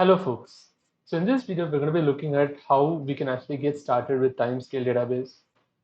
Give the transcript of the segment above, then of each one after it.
Hello folks. So in this video, we're going to be looking at how we can actually get started with Timescale database.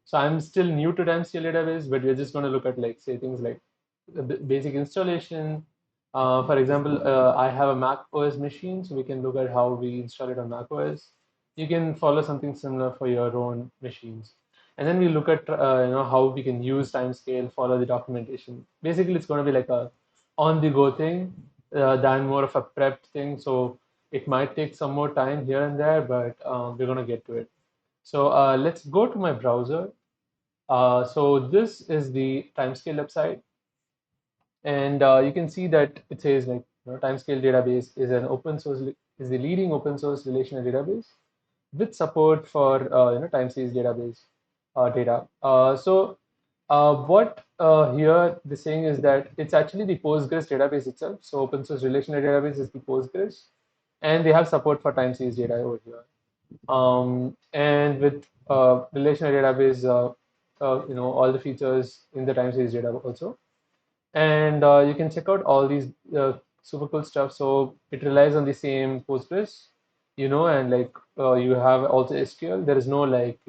So I'm still new to Timescale database, but we're just going to look at like say things like the basic installation. For example, I have a Mac OS machine, so we can look at how we install it on Mac OS. You can follow something similar for your own machines. And then we look at how we can use Timescale, follow the documentation. Basically, it's going to be like a on-the-go thing than more of a prep thing. So it might take some more time here and there, but we're going to get to it. So let's go to my browser. So this is the Timescale website, and you can see that it says like Timescale database is an open source is the leading open source relational database with support for time series database data. What here the saying is that it's actually the Postgres database itself. So open source relational database is the Postgres, and they have support for time series data over here. And with relational database, all the features in the time series data also. And you can check out all these super cool stuff. So it relies on the same Postgres, and like you have also SQL. There is no like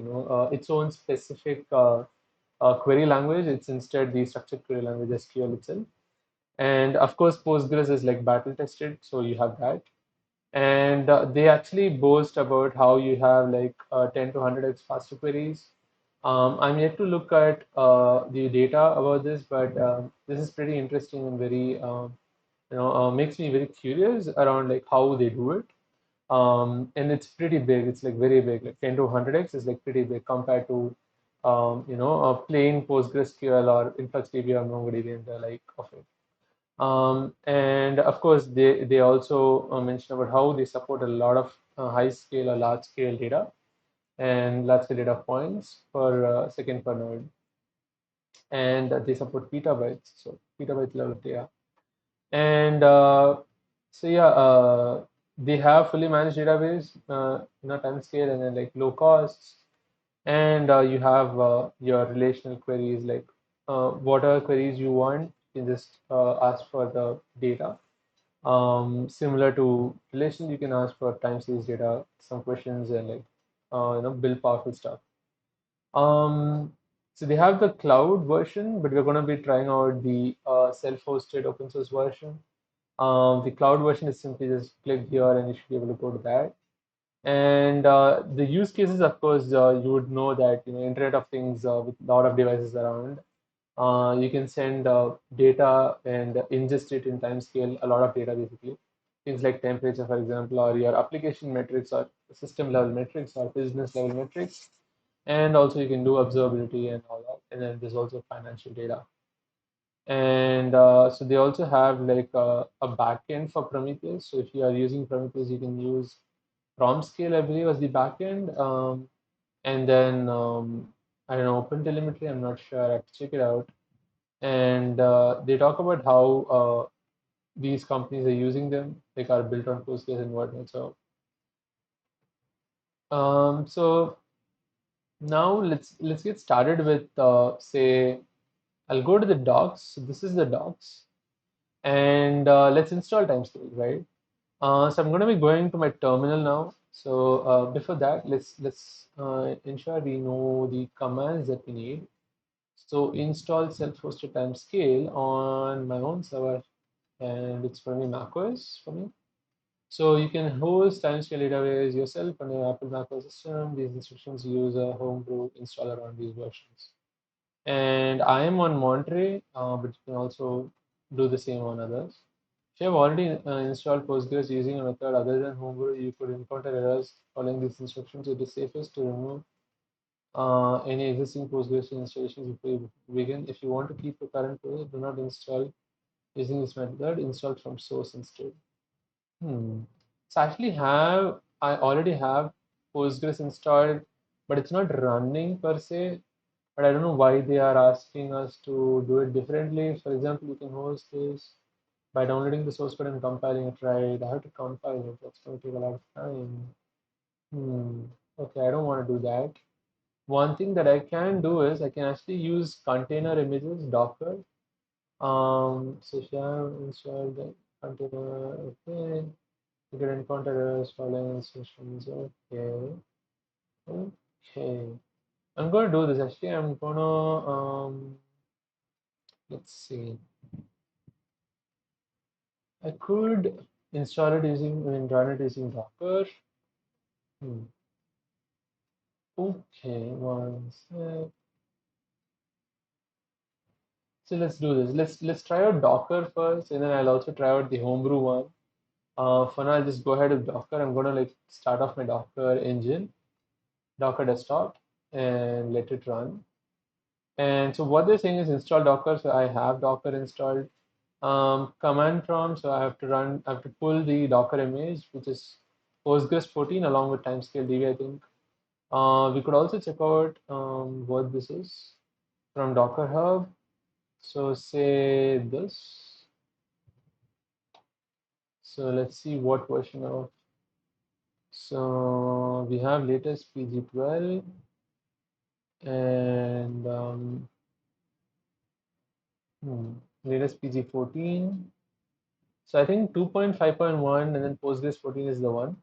its own specific query language. It's instead the structured query language SQL itself. And of course, Postgres is like battle tested, so you have that. And they actually boast about how you have like 10 to 100x faster queries. I'm yet to look at the data about this, but this is pretty interesting and very, makes me very curious around like how they do it. And it's pretty big. It's like very big. Like 10 to 100x is like pretty big compared to, a plain PostgreSQL or InfluxDB or MongoDB and the like of it. And of course, they also mention about how they support a lot of high scale or large scale data and large scale data points per second per node. And they support petabytes, so petabyte level of data. And they have fully managed database, time scale, and then like low costs. And you have your relational queries, like whatever queries you want, you can just ask for the data. Similar to relation, you can ask for time series data, some questions, and like build powerful stuff. Um, so they have the cloud version, but we're going to be trying out the self-hosted open source version. The cloud version is simply just click here and you should be able to go to that. And the use cases, of course, you would know that Internet of Things with a lot of devices around. You can send data and ingest it in time scale, a lot of data basically. Things like temperature, for example, or your application metrics or system level metrics or business level metrics. And also you can do observability and all that. And then there's also financial data. And so they also have like a backend for Prometheus. So if you are using Prometheus, you can use PromScale, I believe, as the backend. And then I don't know, OpenTelemetry, I'm not sure. I have to check it out. And they talk about how these companies are using them, like are built on Postgres and whatnot. So now let's get started with say I'll go to the docs. So this is the docs, and let's install Timescale, right? So I'm going to be going to my terminal now. So before that, let's ensure we know the commands that we need. So install self-hosted Timescale on my own server, and it's for me macOS for me. So you can host Timescale database yourself on your Apple macOS system. These instructions use a homebrew installer on these versions. And I am on Monterey, but you can also do the same on others. If you have already installed Postgres using a method other than homebrew, you could encounter errors following these instructions. It is safest to remove any existing Postgres installations before you begin. If you want to keep the current project, do not install using this method. Install from source instead. So I already have Postgres installed, but it's not running per se. But I don't know why they are asking us to do it differently. For example, you can host this by downloading the source code and compiling it right. I have to compile it. That's going to take a lot of time. Okay, I don't want to do that. One thing that I can do is I can actually use container images, Docker. So if you have installed the container, okay. You can encounter errors, following instructions. Okay. Okay. I'm gonna do this actually. I'm gonna let's see. I could install it using, I mean, run it using Docker. Hmm. Okay, one sec. So let's do this. Let's try out Docker first, and then I'll also try out the homebrew one. For now, I'll just go ahead with Docker. I'm gonna like start off my Docker engine, Docker desktop, and let it run. And so what they're saying is install Docker. So I have Docker installed. Command prompt. So I have to pull the Docker image, which is Postgres 14 along with Timescale DB, I think. We could also check out what this is from Docker Hub. So say this. So let's see what version of. So we have latest PG12 and latest PG14. So I think 2.5.1 and then Postgres 14 is the one.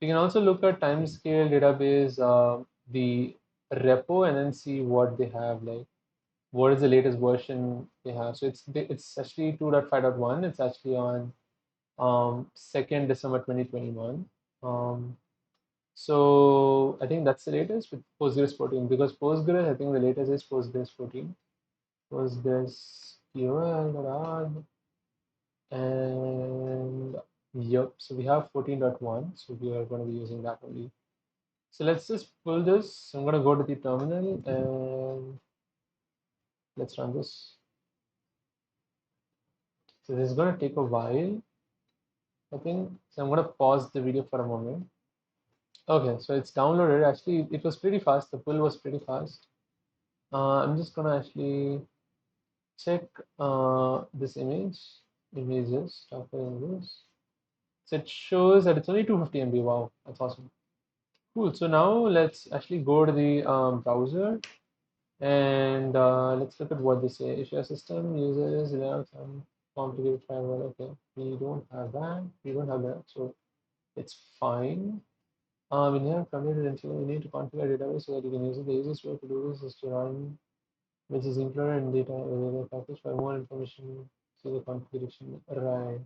We can also look at Timescale database, the repo, and then see what they have, like what is the latest version they have. So it's actually 2.5.1. It's actually on 2nd December 2021. So I think that's the latest with Postgres 14 because Postgres, I think the latest is Postgres 14. Postgres QL and yep. So we have 14.1. So we are going to be using that only. So let's just pull this. I'm going to go to the terminal and let's run this. So this is going to take a while, I think. So I'm going to pause the video for a moment. Okay, so it's downloaded. Actually, it was pretty fast. The pull was pretty fast. I'm just going to actually check this images, Docker images. So it shows that it's only 250 MB. Wow, that's awesome. Cool. So now let's actually go to the browser and let's look at what they say. If your system uses some complicated firewall, okay, we don't have that. We don't have that, so it's fine. When you have committed until you need to configure database so that you can use it. The easiest way to do this is to run, which is included in data package. For more information, see the configuration. Right.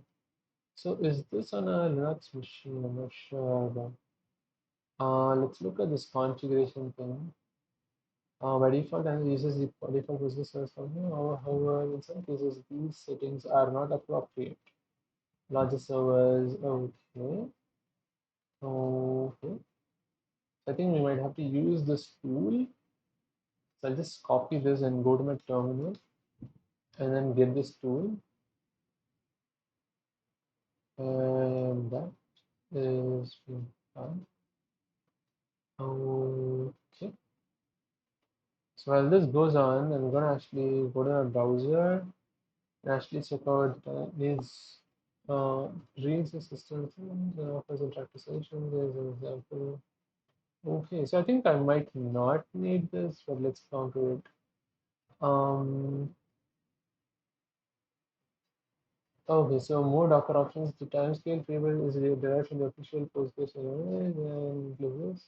So is this on a Linux machine? I'm not sure, but let's look at this configuration thing. By default, and uses the default business service something. However, in some cases, these settings are not appropriate. Larger servers, okay. Okay. I think we might have to use this tool. So I'll just copy this and go to my terminal and then get this tool. And that is done. Okay. So while this goes on, I'm gonna actually go to our browser and actually check out these reads the system and offers interactive solutions. There's an example. Okay, so I think I might not need this, but let's come to it. Okay, so more Docker options. The timescale table is derived from the official Postgres image and this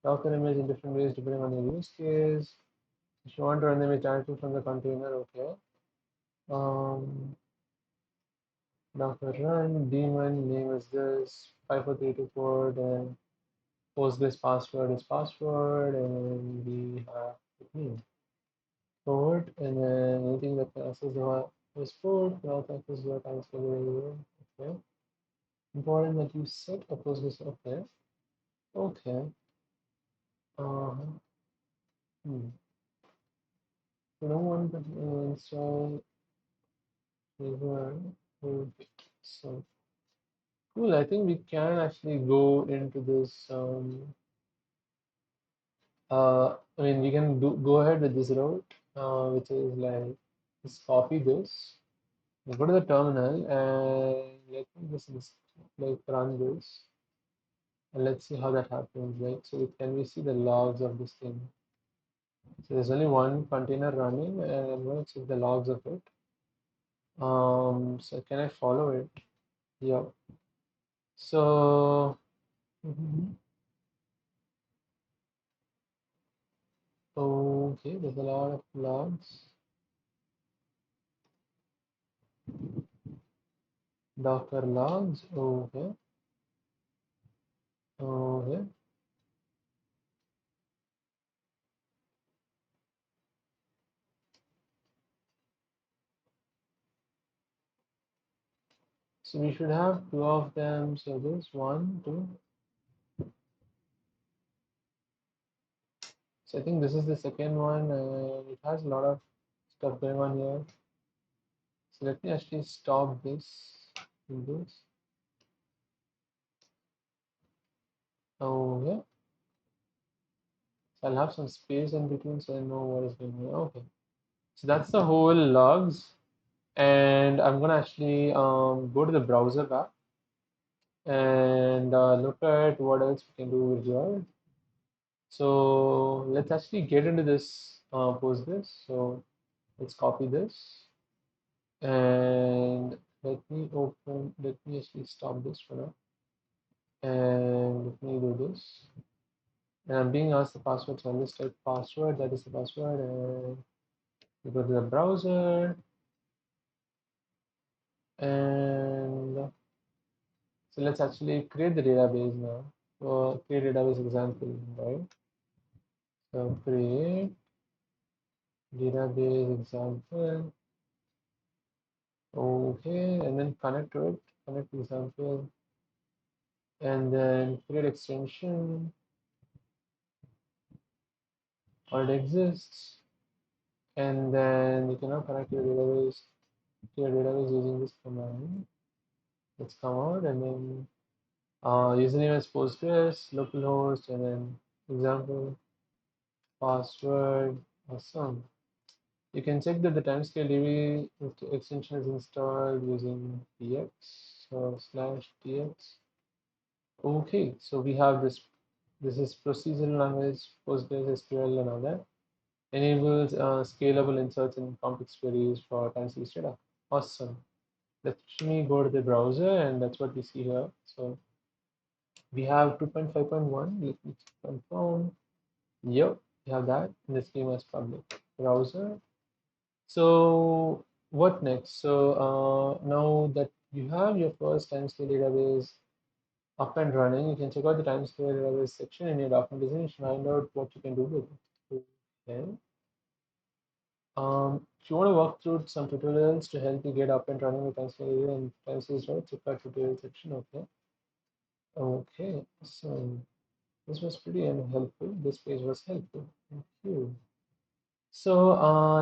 Docker image in different ways depending on the use case. If you want to run the image directly from the container, okay. Docker run daemon name is this 54324, then Postgres password is password, and we have the port, and then anything that passes the was port, can also access the timescale. Okay. Important that you set a Postgres. Okay. Okay. Uh, hmm. You don't want to install river. Okay. So cool. I think we can actually go into this. I mean, we can go ahead with this route, which is like just copy this. Go to the terminal and let me just like run this, and let's see how that happens. Right. So can we see the logs of this thing? So there's only one container running, and I'm going to check the logs of it. So can I follow it? Yeah. So, mhm. Okay, there's a lot of logs. Docker logs. Okay. Okay. So we should have two of them. So this one, two. So I think this is the second one, and it has a lot of stuff going on here. So let me actually stop this. This. Okay. So I'll have some space in between so I know what is going on. Okay. So that's the whole logs. And I'm gonna actually go to the browser back and look at what else we can do here. So let's actually get into this Postgres. So let's copy this and let me actually stop this for now. And let me do this. And I'm being asked the password, so I'll just type password, that is the password, and we go to the browser. And so let's actually create the database now. So create database example, right? So create database example. Okay, and then connect to it, connect example, and then create extension, or it exists, and then you cannot connect to your database using this command. Let's come out, and then username is Postgres, localhost, and then example, password, awesome. You can check that the Timescale DB extension is installed using tx, so /tx. Okay, so we have this. This is procedural language, PostgreSQL, and all that. Enables scalable inserts and complex queries for time series data. Awesome. Let me go to the browser, and that's what we see here. So we have 2.5.1. Let me confirm. Yep, we have that. And this game as public browser. So what next? So now that you have your first timescale database up and running, you can check out the timescale database section in your documentation and find out what you can do with it. Okay. If you want to walk through some tutorials to help you get up and running with timescale and timescale, right? Check out tutorial section. Okay. Okay. So this was pretty helpful. This page was helpful. Thank you. So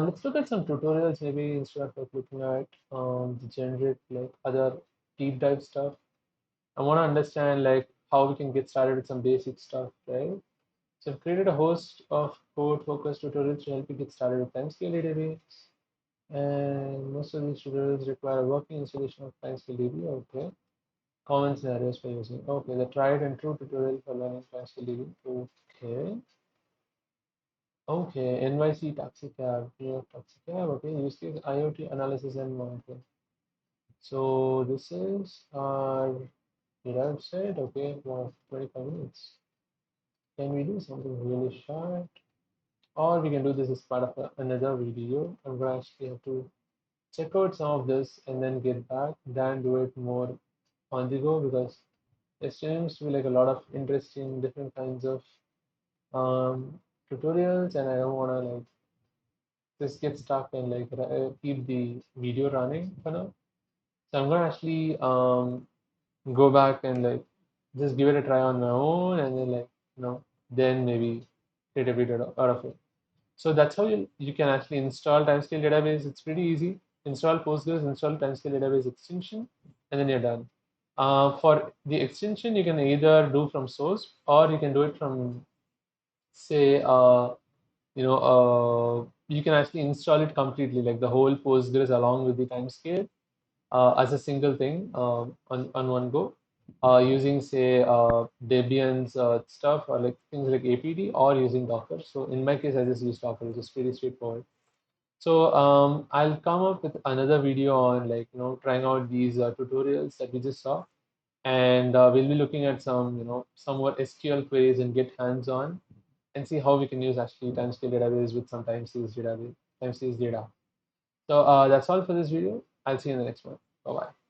let's look at some tutorials maybe instead of like looking at the generic like other deep dive stuff. I want to understand like how we can get started with some basic stuff, right? So I've created a host of code focused tutorials to help you get started with Timescale DB. And most of these tutorials require a working installation of Timescale DB. Okay. Common scenarios for using. Okay, the tried and true tutorial for learning Timescale DB. Okay. Okay, NYC taxi cab, New York taxi cab. Okay, use case IoT analysis and monitoring. So this is our website. Okay, for 25 minutes. Can we do something really short? Or we can do this as part of another video. I'm gonna actually have to check out some of this and then get back, then do it more on the go because there seems to be like a lot of interesting different kinds of tutorials, and I don't want to like just get stuck and like keep the video running for now. So I'm gonna actually go back and like just give it a try on my own, and then like then maybe create a video out of it. So that's how you can actually install timescale database. It's pretty easy. Install Postgres, install timescale database extension, and then you're done. For the extension, you can either do from source or you can do it from say you can actually install it completely, like the whole Postgres along with the timescale as a single thing on one go, using say Debian's stuff or like things like APD or using Docker. So in my case, I just use Docker, which is pretty straightforward. So I'll come up with another video on like trying out these tutorials that we just saw, and we'll be looking at some, some more SQL queries and Git hands-on, and see how we can use actually timescale database with some time series database, time series data. So that's all for this video. I'll see you in the next one. Bye bye.